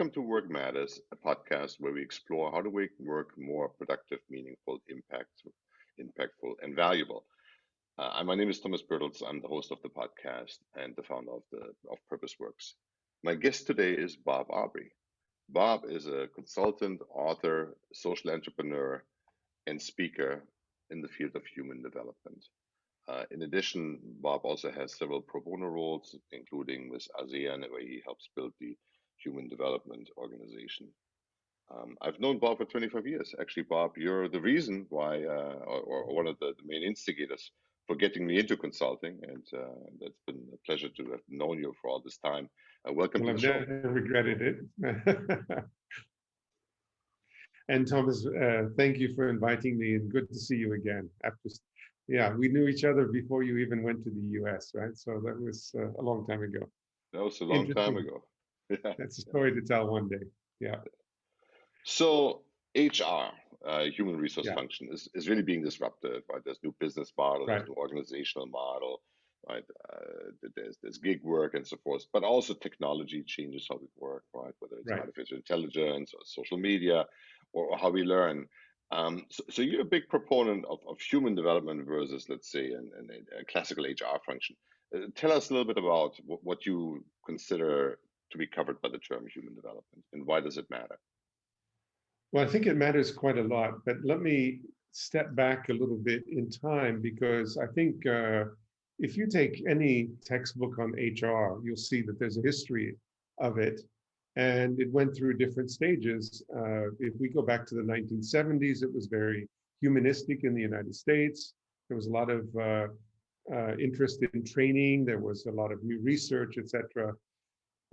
Welcome to Work Matters, a podcast where we explore how to make work more productive, meaningful, impactful, and valuable. My name is Thomas Bertels. I'm the host of the podcast and the founder of Purpose Works. My guest today is Bob Aubrey. Bob is a consultant, author, social entrepreneur, and speaker in the field of human development. In addition, Bob also has several pro bono roles, including with ASEAN, where he helps build the Human Development Organization. I've known Bob for 25 years. Actually, Bob, you're the reason why, or one of the main instigators for getting me into consulting, and it's been a pleasure to have known you for all this time. Welcome to Well, the I've show. never regretted it. And Thomas, thank you for inviting me, and good to see you again. Yeah, we knew each other before you even went to the US, right? So that was a long time ago. That was a long time Interesting. ago. Yeah. That's a story to tell one day. Yeah. So HR, human resource Yeah. function, is really being disrupted, right? There's new business model, there's Right. new organizational model, right? There's gig work and so forth, but also technology changes how we work, right? Whether it's Right. artificial intelligence or social media or how we learn. So you're a big proponent of human development versus, let's say, a classical HR function. Tell us a little bit about what you consider to be covered by the term human development and why does it matter? Well, I think it matters quite a lot, but let me step back a little bit in time because I think if you take any textbook on HR, you'll see that there's a history of it, and it went through different stages. If we go back to the 1970s, it was very humanistic in the United States. There was a lot of interest in training. There was a lot of new research, etc.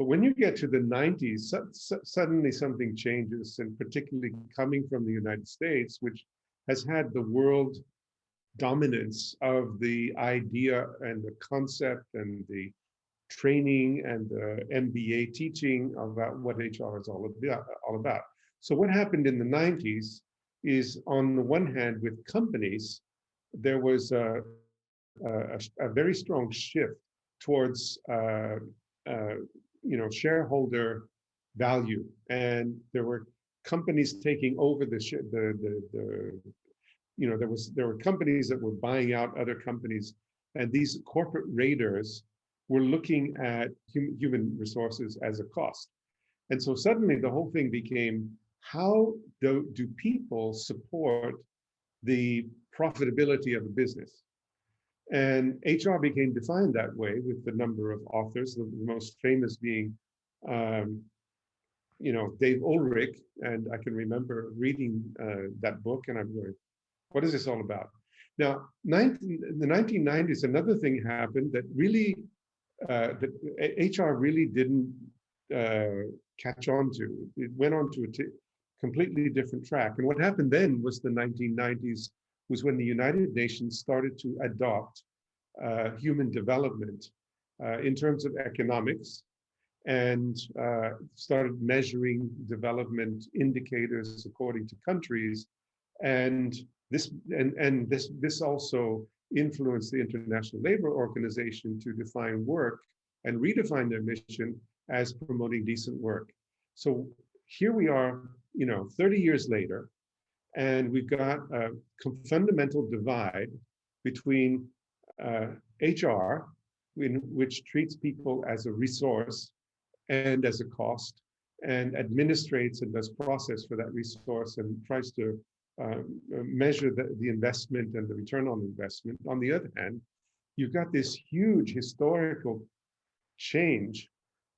But when you get to the 90s, suddenly something changes, and particularly coming from the United States, which has had the world dominance of the idea and the concept and the training and the MBA teaching about what HR is all about. So what happened in the 90s is, on the one hand, with companies, there was a very strong shift towards shareholder value, and there were companies taking over there were companies that were buying out other companies, and these corporate raiders were looking at human resources as a cost. And so suddenly the whole thing became, how do people support the profitability of a business? And HR became defined that way with the number of authors, the most famous being, Dave Ulrich. And I can remember reading that book, and I'm going, what is this all about? Now, in the 1990s, another thing happened that really, that HR really didn't catch on to. It went on to a completely different track. And what happened then was the 1990s was when the United Nations started to adopt human development in terms of economics, and started measuring development indicators according to countries. And this also influenced the International Labor Organization to define work and redefine their mission as promoting decent work. So here we are, 30 years later, and we've got a fundamental divide between HR, which treats people as a resource and as a cost, and administrates and does process for that resource and tries to measure the investment and the return on investment. On the other hand, you've got this huge historical change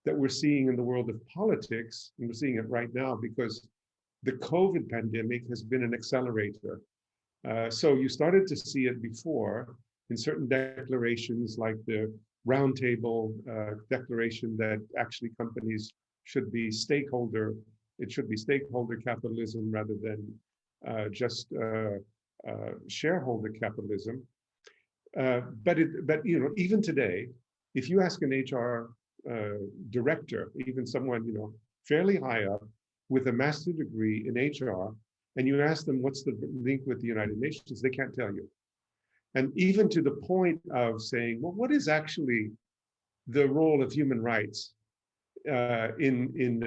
that we're seeing in the world of politics, and we're seeing it right now because the COVID pandemic has been an accelerator. So you started to see it before in certain declarations, like the Roundtable Declaration that actually companies should be stakeholder. It should be stakeholder capitalism rather than just shareholder capitalism. But even today, if you ask an HR director, even someone fairly high up with a master's degree in HR, and you ask them what's the link with the United Nations, they can't tell you. And even to the point of saying, well, what is actually the role of human rights in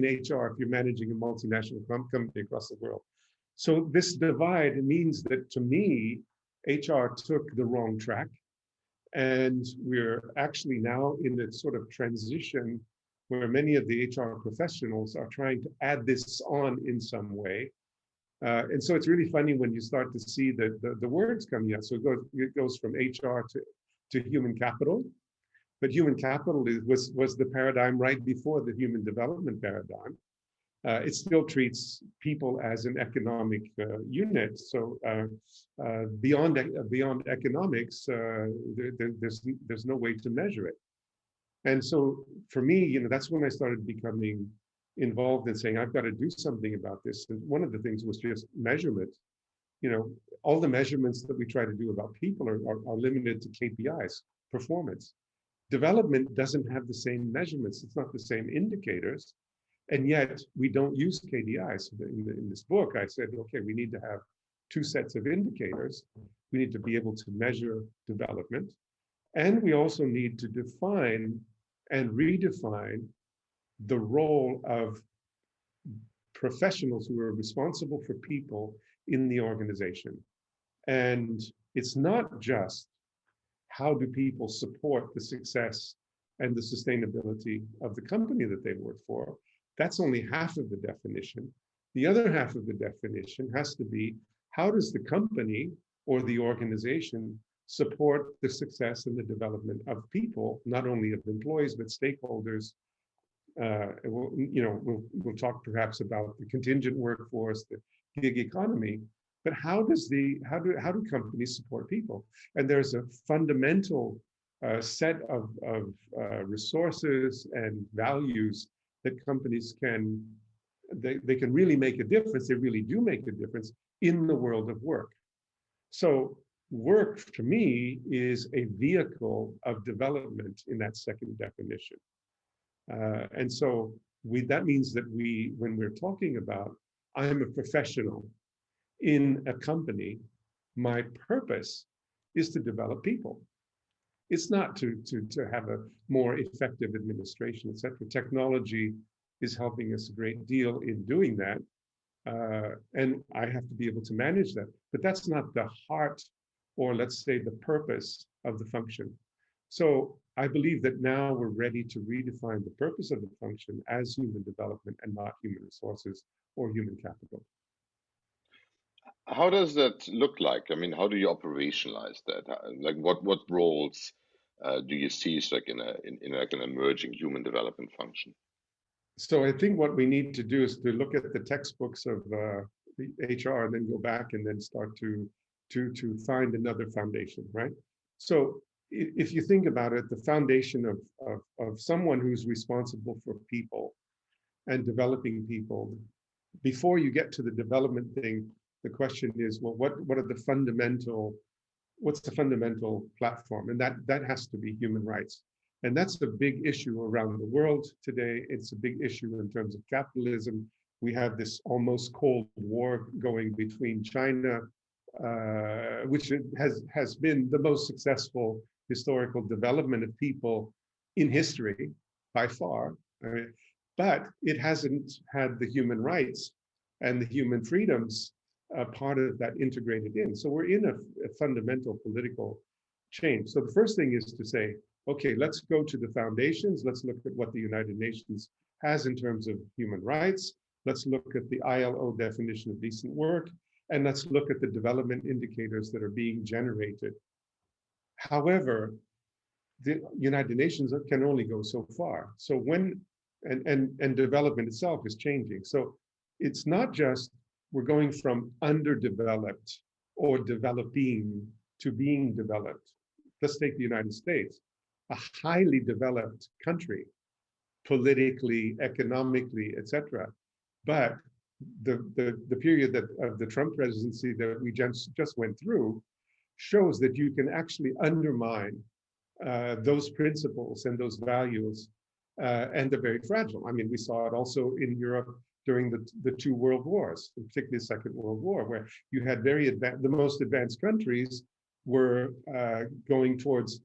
HR if you're managing a multinational company across the world. So this divide means that to me, HR took the wrong track, and we're actually now in the sort of transition where many of the HR professionals are trying to add this on in some way. And so it's really funny when you start to see the words coming out. So it goes from HR to human capital, but human capital was the paradigm right before the human development paradigm. It still treats people as an economic unit. So beyond economics, there's no way to measure it. And so for me, that's when I started becoming involved in saying I've got to do something about this. And one of the things was just measurement. You know, all the measurements that we try to do about people are limited to KPIs, performance. Development doesn't have the same measurements. It's not the same indicators. And yet we don't use KDIs. In this book, I said, okay, we need to have two sets of indicators. We need to be able to measure development. And we also need to define and redefine the role of professionals who are responsible for people in the organization. And it's not just how do people support the success and the sustainability of the company that they work for. That's only half of the definition. The other half of the definition has to be how does the company or the organization support the success and the development of people, not only of employees, but stakeholders. We'll talk perhaps about the contingent workforce, the gig economy, but how do companies support people? And there's a fundamental set of resources and values that companies they can really make a difference. They really do make a difference in the world of work. So work to me is a vehicle of development in that second definition. And so that means that when we're talking about, I'm a professional in a company, my purpose is to develop people. It's not to have a more effective administration, et cetera. Technology is helping us a great deal in doing that. And I have to be able to manage that. But that's not the heart, or let's say the purpose of the function. So I believe that now we're ready to redefine the purpose of the function as human development and not human resources or human capital. How does that look like? I mean, how do you operationalize that? Like, what roles do you see like in like an emerging human development function? So I think what we need to do is to look at the textbooks of the HR and then go back and then start to find another foundation, right? So if you think about it, the foundation of someone who's responsible for people and developing people, before you get to the development thing, the question is, well, what's the fundamental platform? And that has to be human rights. And that's the big issue around the world today. It's a big issue in terms of capitalism. We have this almost Cold War going between China, which has been the most successful historical development of people in history by far. But it hasn't had the human rights and the human freedoms part of that integrated in. So we're in a fundamental political change. So the first thing is to say, okay, let's go to the foundations. Let's look at what the United Nations has in terms of human rights. Let's look at the ILO definition of decent work. And let's look at the development indicators that are being generated. However, the United Nations can only go so far. So and development itself is changing. So it's not just we're going from underdeveloped or developing to being developed. Let's take the United States, a highly developed country, politically, economically, etc. But the period of the Trump presidency that we just went through shows that you can actually undermine those principles and those values, and they're very fragile. I mean, we saw it also in Europe during the two world wars, particularly the Second World War, where you had the most advanced countries were going towards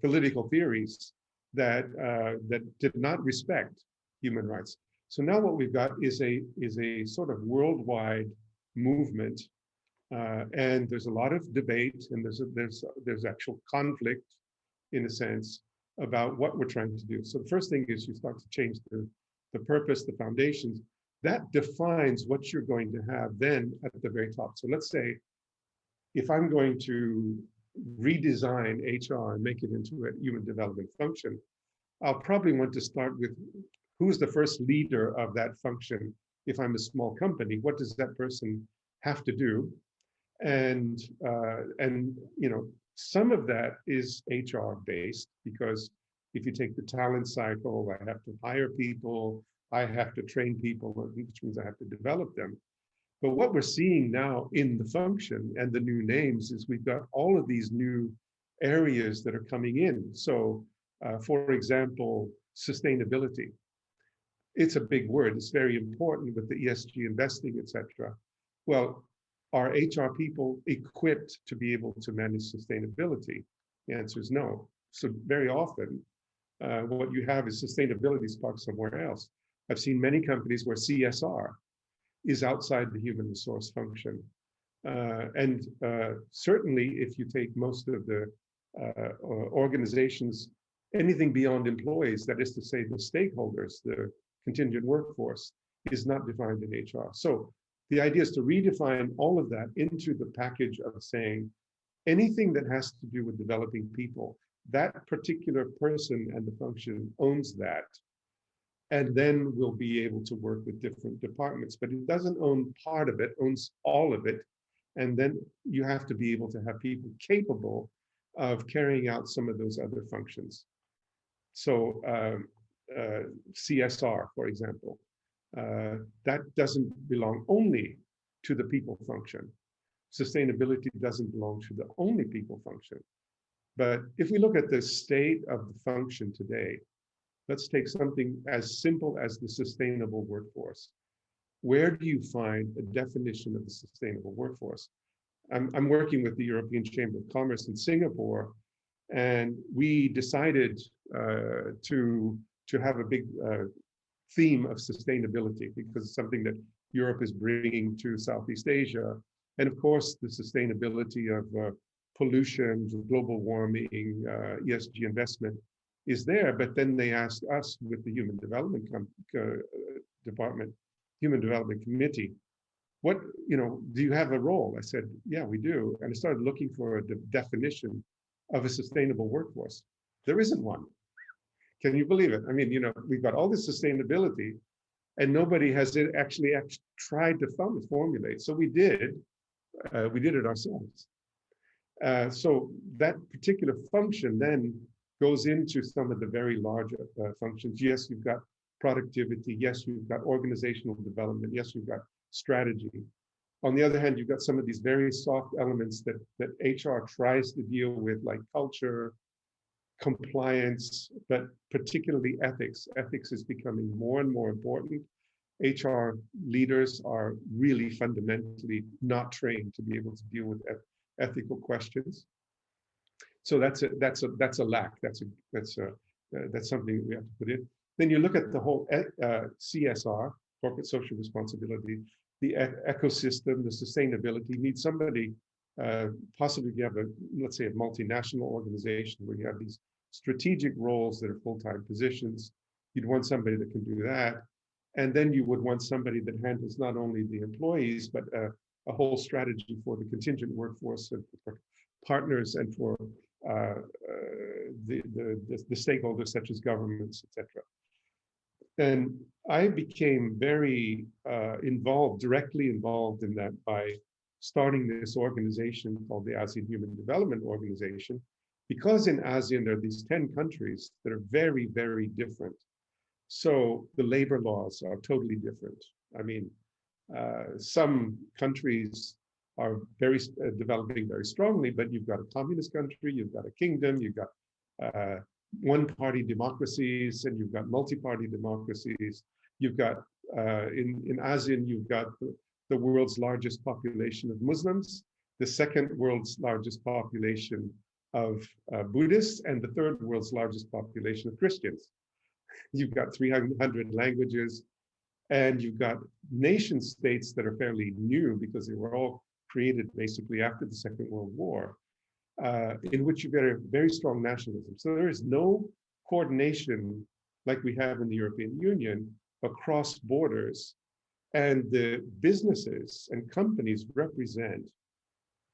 political theories that did not respect human rights. So now what we've got is a sort of worldwide movement, and there's a lot of debate, and there's actual conflict, in a sense, about what we're trying to do. So the first thing is you start to change the purpose, the foundations. That defines what you're going to have then at the very top. So let's say if I'm going to redesign HR and make it into a human development function, I'll probably want to start with who's the first leader of that function. If I'm a small company, what does that person have to do? And you know, some of that is HR based, because if you take the talent cycle, I have to hire people, I have to train people, which means I have to develop them. But what we're seeing now in the function and the new names is we've got all of these new areas that are coming in. So, for example, sustainability. It's a big word. It's very important with the ESG investing, etc. Well, are HR people equipped to be able to manage sustainability? The answer is no. So very often, what you have is sustainability stuck somewhere else. I've seen many companies where CSR is outside the human resource function. And certainly, if you take most of the organizations, anything beyond employees, that is to say, the stakeholders, the contingent workforce, is not defined in HR. So the idea is to redefine all of that into the package of saying anything that has to do with developing people, that particular person and the function owns that. And then we'll be able to work with different departments, but it doesn't own part of it, owns all of it. And then you have to be able to have people capable of carrying out some of those other functions. So CSR, for example, that doesn't belong only to the people function. Sustainability doesn't belong to the only people function. But if we look at the state of the function today, let's take something as simple as the sustainable workforce. Where do you find a definition of the sustainable workforce? I'm working with the European Chamber of Commerce in Singapore, and we decided to have a big theme of sustainability, because it's something that Europe is bringing to Southeast Asia. And of course, the sustainability of pollution, global warming, ESG investment is there. But then they asked us with the Human Development Department, Human Development Committee, what, do you have a role? I said, yeah, we do. And I started looking for a definition of a sustainable workforce. There isn't one. Can you believe it? I mean, we've got all this sustainability, and nobody has actually tried to formulate. So we did it ourselves. So that particular function then goes into some of the very large functions. Yes, you've got productivity. Yes, you've got organizational development. Yes, you've got strategy. On the other hand, you've got some of these very soft elements that HR tries to deal with, like culture, compliance, but particularly ethics. Ethics is becoming more and more important. HR leaders are really fundamentally not trained to be able to deal with ethical questions. So that's a lack. That's something we have to put in. Then you look at the whole CSR, corporate social responsibility, the ecosystem, the sustainability. You need somebody, possibly you have let's say a multinational organization where you have these strategic roles that are full-time positions. You'd want somebody that can do that. And then you would want somebody that handles not only the employees, but a whole strategy for the contingent workforce, and for partners, and for the stakeholders such as governments, etc. And I became very directly involved in that by starting this organization called the ASEAN Human Development Organization, because in ASEAN there are these 10 countries that are very, very different. So the labor laws are totally different. I mean, some countries are developing very strongly, but you've got a communist country, you've got a kingdom, you've got one-party democracies, and you've got multi-party democracies. You've got, in ASEAN, you've got the world's largest population of Muslims, the second world's largest population of Buddhists and the third world's largest population of Christians. You've got 300 languages, and you've got nation states that are fairly new because they were all created basically after the Second World War, in which you've got a very strong nationalism. So there is no coordination like we have in the European Union across borders. And the businesses and companies represent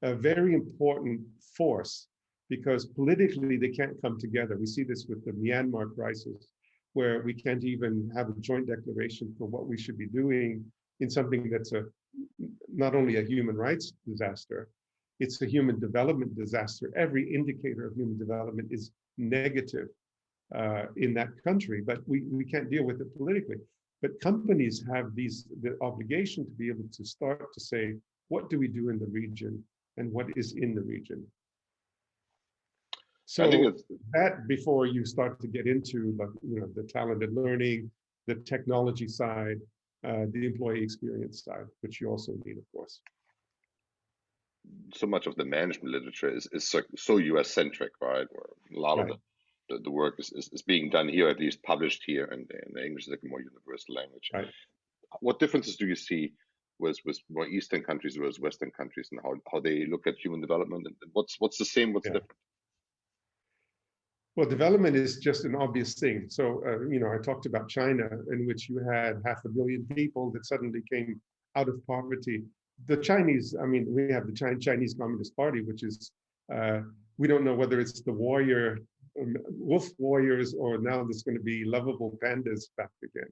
a very important force because politically they can't come together. We see this with the Myanmar crisis, where we can't even have a joint declaration for what we should be doing in something that's not only a human rights disaster, it's a human development disaster. Every indicator of human development is negative in that country, but we can't deal with it politically. But companies have the obligation to be able to start to say, what do we do in the region and what is in the region? I think So it's that before you start to get into the talented learning, the technology side, the employee experience side, which you also need, of course. so much of the management literature is so US centric, right? Where a lot of Right. the work is being done here, at least published here, and English is like a more universal language. Right. What differences do you see with more Eastern countries versus Western countries, and how they look at human development, and what's the same, what's Yeah. different? Well, development is just an obvious thing. So, I talked about China, in which you had 500 million people that suddenly came out of poverty. The Chinese, I mean, we have the Chinese Communist Party, which is, we don't know whether it's the wolf warriors, or now there's going to be lovable pandas back again.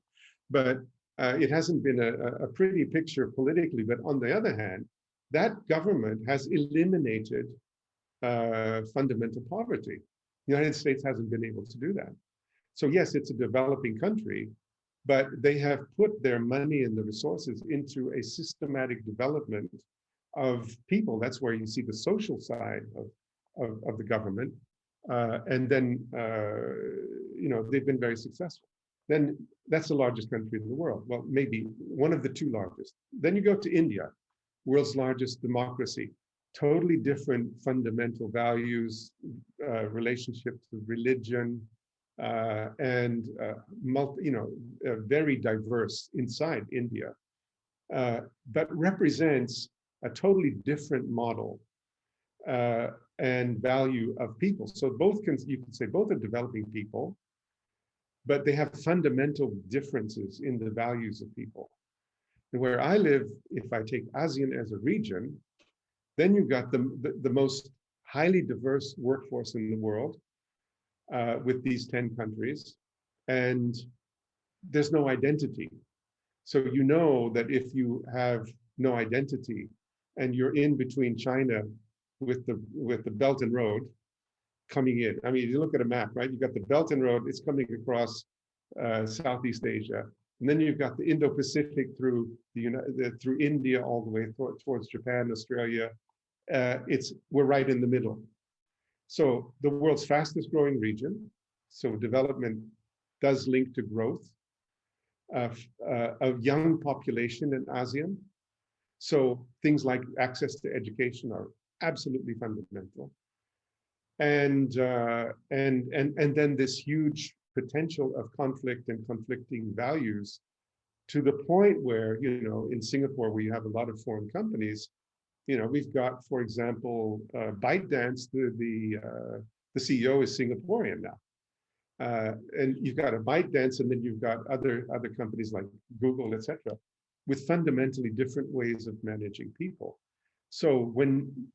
But it hasn't been a pretty picture politically. But on the other hand, that government has eliminated fundamental poverty. The United States hasn't been able to do that. So yes, it's a developing country, but they have put their money and the resources into a systematic development of people. That's where you see the social side of the government. And then, they've been very successful. Then that's the largest country in the world. Well, maybe one of the two largest. Then you go to India, world's largest democracy. Totally different fundamental values, relationship to religion, and very diverse inside India, but represents a totally different model and value of people. So you can say both are developing people, but they have fundamental differences in the values of people. And where I live, if I take ASEAN as a region, then you've got the most highly diverse workforce in the world with these 10 countries, and there's no identity. So you know that if you have no identity and you're in between China with the Belt and Road coming in. I mean, you look at a map, right? You've got the Belt and Road, it's coming across Southeast Asia. And then you've got the Indo-Pacific through through India all the way towards Japan, Australia. We're right in the middle. So the world's fastest growing region. So development does link to growth of a young population in ASEAN. So things like access to education are absolutely fundamental. And then this huge potential of conflict and conflicting values, to the point where, in Singapore, where you have a lot of foreign companies, we've got, for example, ByteDance, the CEO is Singaporean now. And you've got a ByteDance, and then you've got other companies like Google, etc., with fundamentally different ways of managing people. So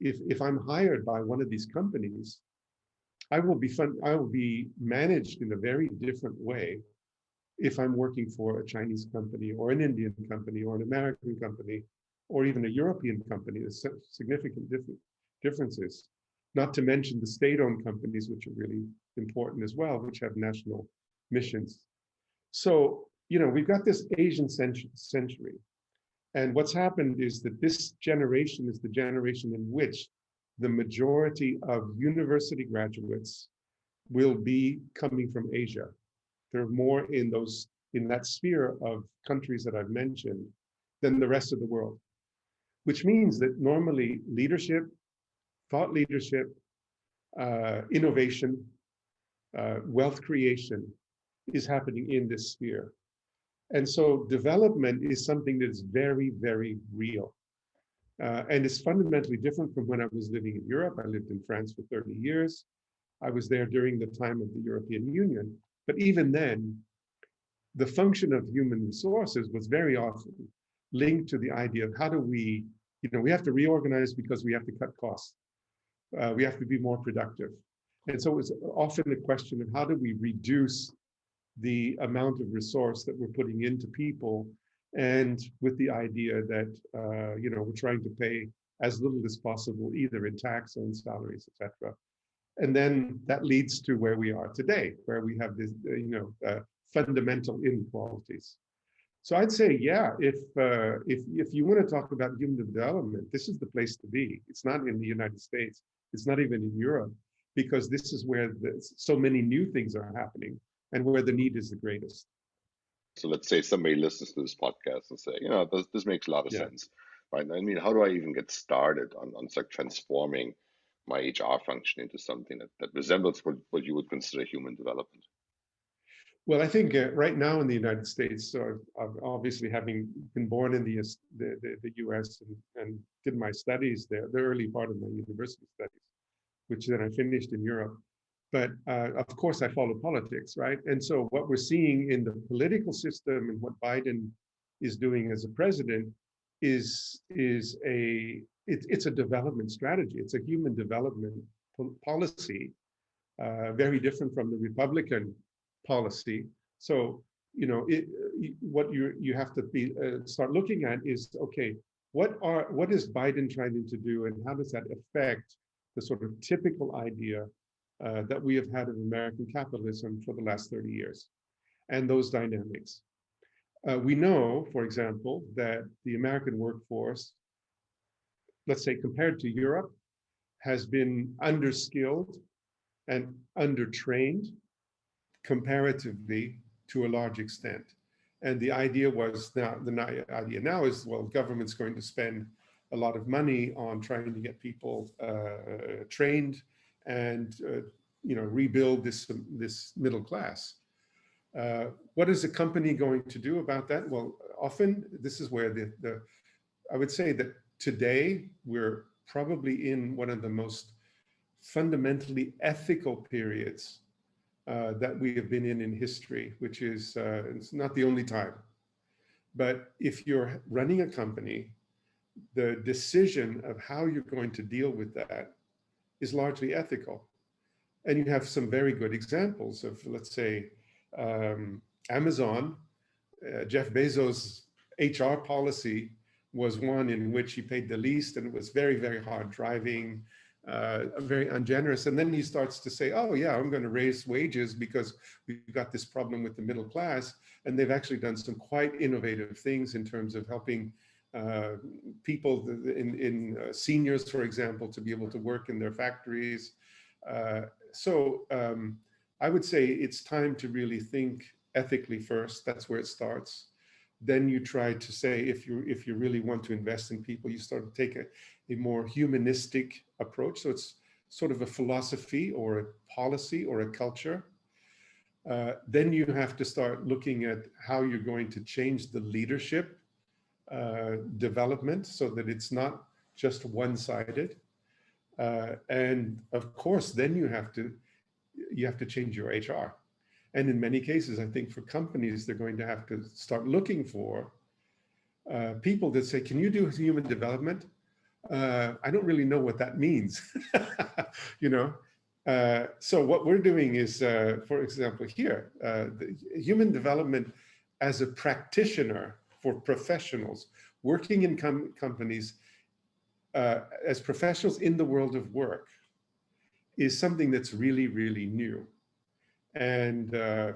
if I'm hired by one of these companies, I will be managed in a very different way if I'm working for a Chinese company or an Indian company or an American company or even a European company. There's significant differences, not to mention the state-owned companies, which are really important as well, which have national missions. So, we've got this Asian century. And what's happened is that this generation is the generation in which the majority of university graduates will be coming from Asia. There are more in that sphere of countries that I've mentioned than the rest of the world, which means that normally leadership, thought leadership, innovation, wealth creation is happening in this sphere. And so development is something that's very, very real. And it's fundamentally different from when I was living in Europe. I lived in France for 30 years. I was there during the time of the European Union. But even then, the function of human resources was very often linked to the idea of how do we, we have to reorganize because we have to cut costs. We have to be more productive. And so it was often a question of how do we reduce the amount of resource that we're putting into people, and with the idea that we're trying to pay as little as possible, either in tax or in salaries, etc. And then that leads to where we are today, where we have this, fundamental inequalities. So I'd say, yeah, if you want to talk about human development, this is the place to be. It's not in the United States. It's not even in Europe, because this is where so many new things are happening and where the need is the greatest. So let's say somebody listens to this podcast and say, this makes a lot of Yeah. sense, right? I mean, how do I even get started on transforming my HR function into something that resembles what you would consider human development? Well, I think right now in the United States, so I've obviously having been born in the US and did my studies there, the early part of my university studies, which then I finished in Europe. But of course, I follow politics, right? And so what we're seeing in the political system and what Biden is doing as a president is it's a development strategy. It's a human development policy, very different from the Republican policy. So what you have to start looking at is, okay, what is Biden trying to do, and how does that affect the sort of typical idea that we have had of American capitalism for the last 30 years, and those dynamics. We know, for example, that the American workforce, let's say compared to Europe, has been underskilled and undertrained comparatively to a large extent. And the idea was now, the idea now is, well, government's going to spend a lot of money on trying to get people trained and rebuild this middle class. What is a company going to do about that? Well, often this is where I would say that today we're probably in one of the most fundamentally ethical periods that we have been in history, which is it's not the only time. But if you're running a company, the decision of how you're going to deal with that is largely ethical. And you have some very good examples of, let's say, Amazon. Jeff Bezos' HR policy was one in which he paid the least, and it was very, very hard driving, very ungenerous. And then he starts to say, oh yeah, I'm going to raise wages because we've got this problem with the middle class. And they've actually done some quite innovative things in terms of helping people in seniors, for example, to be able to work in their factories. So I would say it's time to really think ethically first. That's where it starts. Then you try to say, if you really want to invest in people, you start to take a more humanistic approach. So it's sort of a philosophy or a policy or a culture. Then you have to start looking at how you're going to change the leadership development so that it's not just one-sided. And of course, then you have to change your HR. And in many cases, I think for companies, they're going to have to start looking for people that say, can you do human development? I don't really know what that means. So what we're doing is, for example, here, the human development as a practitioner for professionals working in companies as professionals in the world of work is something that's really, really new. And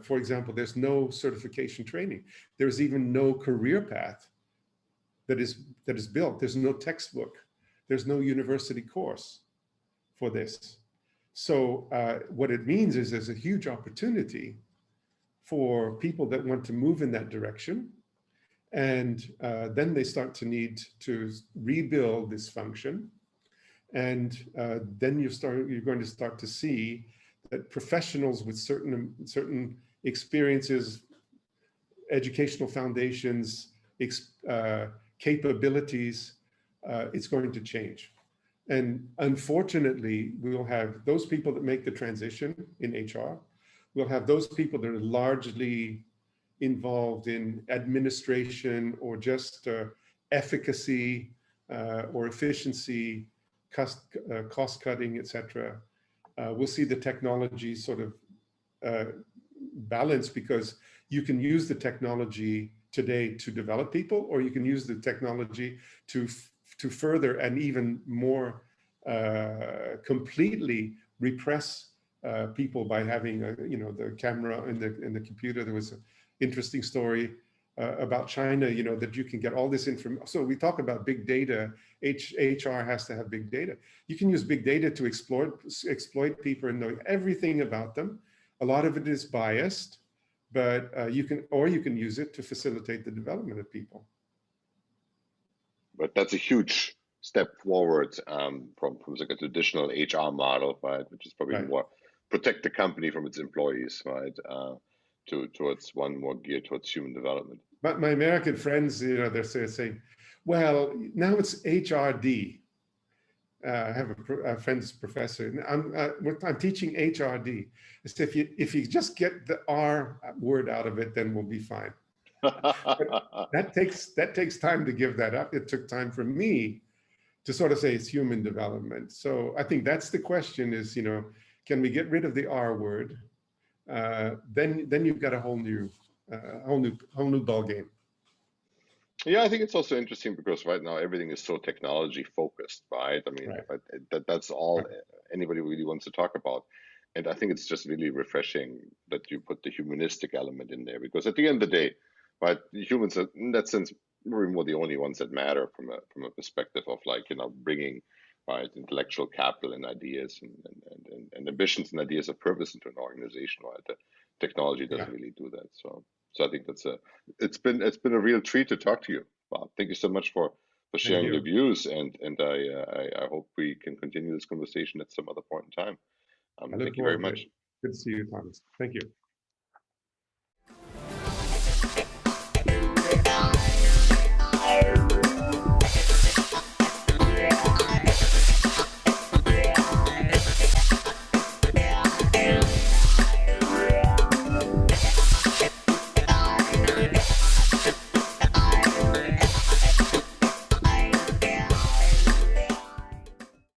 for example, there's no certification training. There's even no career path that is built. There's no textbook. There's no university course for this. So what it means is there's a huge opportunity for people that want to move in that direction. And then they start to need to rebuild this function. And then you're going to start to see that professionals with certain experiences, educational foundations, capabilities, it's going to change. And unfortunately, we'll have those people that make the transition in HR. We'll have those people that are largely involved in administration or just efficacy or efficiency, cost cutting, etc. We'll see the technology sort of uh, balance, because you can use the technology today to develop people, or you can use the technology to further and even more completely repress people by having the camera and the computer. There was an interesting story about China, that you can get all this information. So we talk about big data. HR has to have big data. You can use big data to exploit people and know everything about them. A lot of it is biased, but you can use it to facilitate the development of people. But that's a huge step forward from like a traditional HR model, right, which is probably Right. more protect the company from its employees, right, towards one more geared towards human development. But my American friends, they're saying, well, now it's HRD. I have a friend's professor, and I'm teaching HRD. I said, if you just get the R word out of it, then we'll be fine. But that takes time to give that up. It took time for me to sort of say it's human development. So I think that's the question: is can we get rid of the R word? Then you've got a whole new ball game. Yeah, I think it's also interesting because right now everything is so technology focused, right? I mean, Right. that's all Right. anybody really wants to talk about. And I think it's just really refreshing that you put the humanistic element in there, because at the end of the day, right, humans are, in that sense, we're more the only ones that matter from a perspective of, like, bringing, right, intellectual capital and ideas and ambitions and ideas of purpose into an organization, right? The technology Yeah. doesn't really do that. So I think it's been a real treat to talk to you, Bob. Thank you so much for Thank sharing your you. views, and I hope we can continue this conversation at some other point in time. I look Thank you very forward to it. much. Good to see you, Thomas. Thank you.